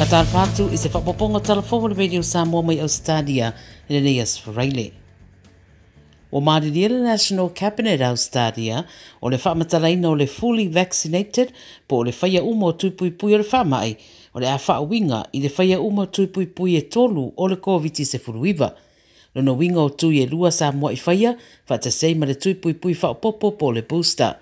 Tala Fou is a whapoponga Tala Fou radio Samoa mai Ausetalia in the Neas Freile. O Māriria National Cabinet Ausetalia o le whamatalaina o le fully vaccinated po o le whaia uma o tuipuipui o le whamai o le a whaawinga i le whaia uma o tuipuipui e tolu o le COVID-19. Lono winga o tui e lua Samoa i whaia whatasei ma le tuipuipui whaopopo po le booster.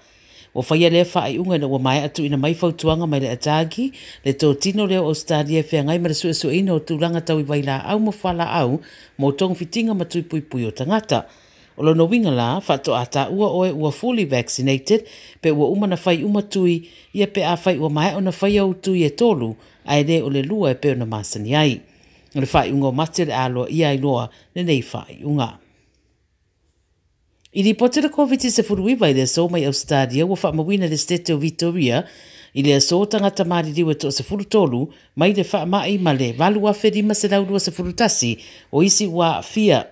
O whaia lea whaai unga na ua mai atu ina mai whautuanga mai le atagi, le tō tino leo Ausetalia whea ngai mara sua ina o tūranga tau i waila au mo whala au, mo tong fitinga ma tuipuipui o tangata. O lono winga la, whato ata ua oe ua fully vaccinated, pe ua uma na whai uma tui, ia pe a whai ua mai o na whai au tui e tolu, ai le o le lua e pe o na masani ai. O le whai unga o mate le aloa ia i loa, le nei whai unga. I li pote le COVID-19 i le so mai Ausetalia ua whaamawina le stete o Victoria i le so tangata maririwa to se furu tolu mai le whaamai ma le valua wherima se laurua se furu tasi o isi ua fia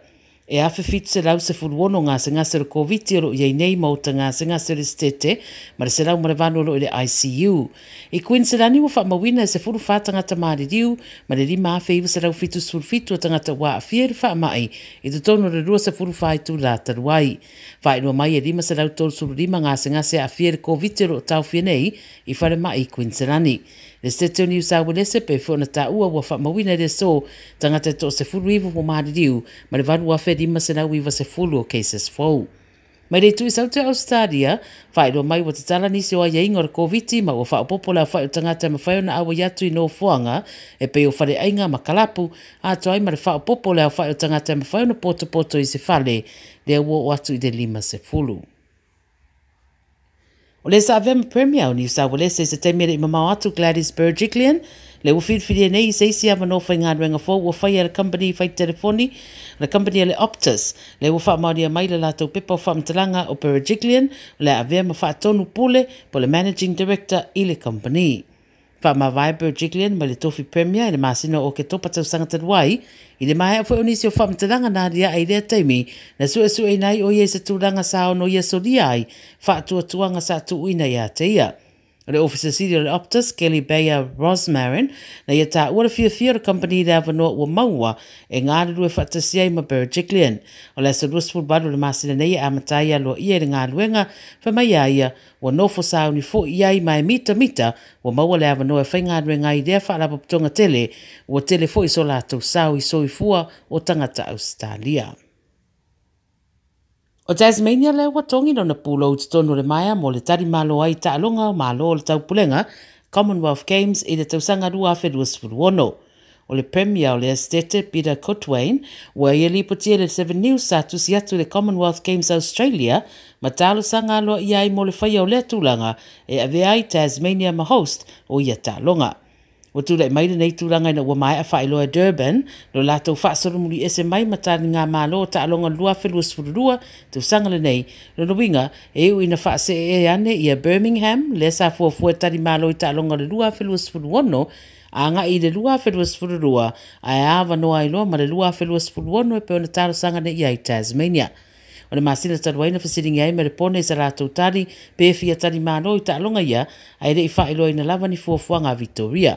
e awhi fitu se lau se furu wono ngā se ngase le COVID o iei nei mauta ngā se ngase le stete ma le se lau ma le vanu o le ICU. I Queensland ua whaamawina e se furu whātangata maririu ma le lima awhi iwa se lau fitu suru fitu o tangata ua awhia le whaamai i te tono le rua se furu whaitu la taruai. Whainua mai e lima se lau tolu suru lima ngā se ngase awhia le COVID o tau whia nei i whare mai i Queensland. Le stete o New South Wales pe whona ta ua whamawina le so tangata to se furu iwa o maririu ma le vanu awhi lima se lau iwa se furu o cases fau. Mai le tui sau te Ausetalia, whaero mai wa te tala nisi o a yainga o le COVID ma o whaopopo la whaeo tangata ma whaeo na awa yatu i no fuanga e pe o whare ainga ma kalapu a toai ma le whaopopo la whaeo tangata ma whaeo na poto i se whale le ua o atu i le lima se fulu. O le sa avema Premier o New South Wales se teimere i mamau atu Gladys Berejiklian, le ua whirwhiri nei i seisi ama no whai ngā ruenga fōu ua whai a le company whai telefoni, le company a le Optus, le ua whaamauria mai le lātou pepa o whaamtalanga o Berejiklian, le avema whaatonu pule po le Managing Director i le company. Whaamawai Berejiklian ma le tofi Premier i le masino o ke topa tau sangata ruai, i le mai a whai onisi o whaamtalanga nā ria ai lea taimi, na sua i nai o ie se tūranga sao no ia solia ai, whaatua tuanga sa tu uina ia te ia. O le officer siri o le Optus, Kelly Bayer Rosmarin, na ia tā ua fia company le avanoa ua maua e ngāre rue whaatasiai ma Berejiklian. O le asa ruspul badu le masina nei a matai aloa ia le ngā luenga, whamai a ia, ua nofo sao ni fo iai mai mita, ua maua le avanoa e whai ngā luenga i rea whaalapa putonga tele, ua tele fo iso lātou sao i soifua o tangata Ausetalia. O Tasmania le watongi no na pulo o tonu le maia mo le tari malo ai ta alonga o malo le tau pulenga Commonwealth Games i le tausanga rua a whedua sifuruono. O le Premier o le Estete Peter Cotwain ua ia lipotia le 7 News sa tusi atu le Commonwealth Games Australia ma talo sanga aloa ia i mo le whaia o le atulanga e ave ai Tasmania ma host o ia ta alonga. O tūlai mai nei tūranga ina ua mai a whaeloa Durban, lo lātou whaasoromuri ese mai matani ngā mālo ta alonga lua whelua sfururua, tu sangale nei, lo winga e u ina whaase e ane ia Birmingham, le sa fuafua tari mālo i ta alonga le lua whelua sfuruono, a nga i le lua whelua sfururua, a e awa noa i loa ma le lua whelua sfuruono e pe ona taro sangane ia i Tasmania. O le masina taruaina whasiringi ai me le pone sa rātou tari, pe fia tari mālo i ta alonga ia, a ere i whaeloa ina lava ni fuafua ngā Victoria.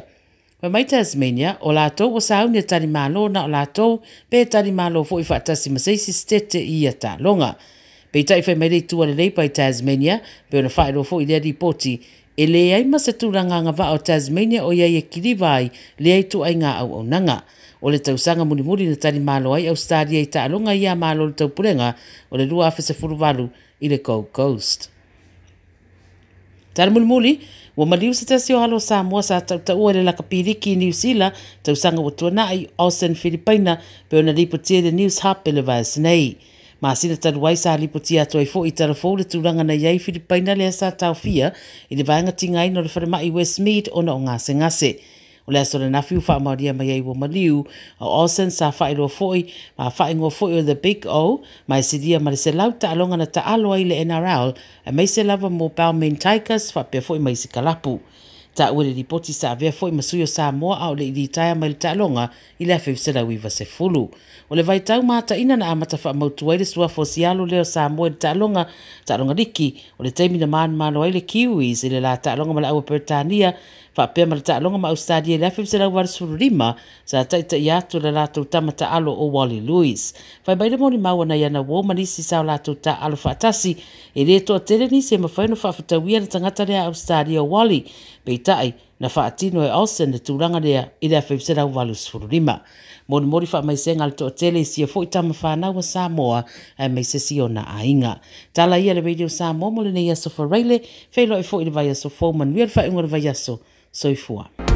Pa mai Tasmania, o lātou o sauni a tari mālo na o lātou, pe tari mālo fo i whaatasi masaisi stete i a tā longa. Pe tai whai mai rei tua le leipa i Tasmania, pe ona whaero fo i lea ripoti, e le ai masa tūranga ngā wā o Tasmania o iai e kiriwai le ai tu ai ngā au nanga. O le tausanga muri na tari mālo ai Ausetalia i tā longa i a mālo le tau purenga o le lua awhisa furuwalu i le Gold Coast. Tara mulimuli, ua maliu se tasi o halo Samoa sa tau le lakapiriki i New Zealand, tau sanga o tuana i Ausen Filipina, pe ona lipotia le News Hub e le vaes nei. Masina taruai sa lipotia atu ai fo i Tala Fou le tūranga na iai Filipina le sa tau fia, i le vaenga tingai no le wharemai Westmead o na o ngase. O le aso le nafiu wha mauria mai ai ua maliu, o Ausen sa whaeroa foi, ma whaengoa foi o The Big O, mai siria ma le se lau ta alonga na ta alo ai le NRL, e mai se lava mo Balmain Tigers, whapea foi mai si kalapu. Ta ue le ripoti sa avea foi masui o Samoa au le iritaia mai le ta alonga, i le awhiu se lau iwa se fulu. O le vai tau mata ina na amata wha mautu ai le sua fosialo leo Samoa le ta alonga riki, o le teimina maan malo ai le Kiwis, i le la ta alonga ma le aua Britania, Whapea mara ta'alonga ma Ausetalia le FEB se lau warisfururima sa taita i atu le lātou tamata alo o Wally Lewis. Whai baile moni maua na iana wō manisi sao lātou ta alo whaatasi e le toa tere ni se mawhaino whaafutawia na tangata rea Ausetalia o Wally peitai na whaatino e Austin le tūranga rea i le FEB se lau warisfururima. Moni mori wha mai senga le toa tele si a fo i tama whanau wa Samoa ai mai se si o na ainga. Tala ia le radio Samoa mo le nei aso whareile, whailo e fo i le vai aso fōman, wia le whaingo le vai aso soifua.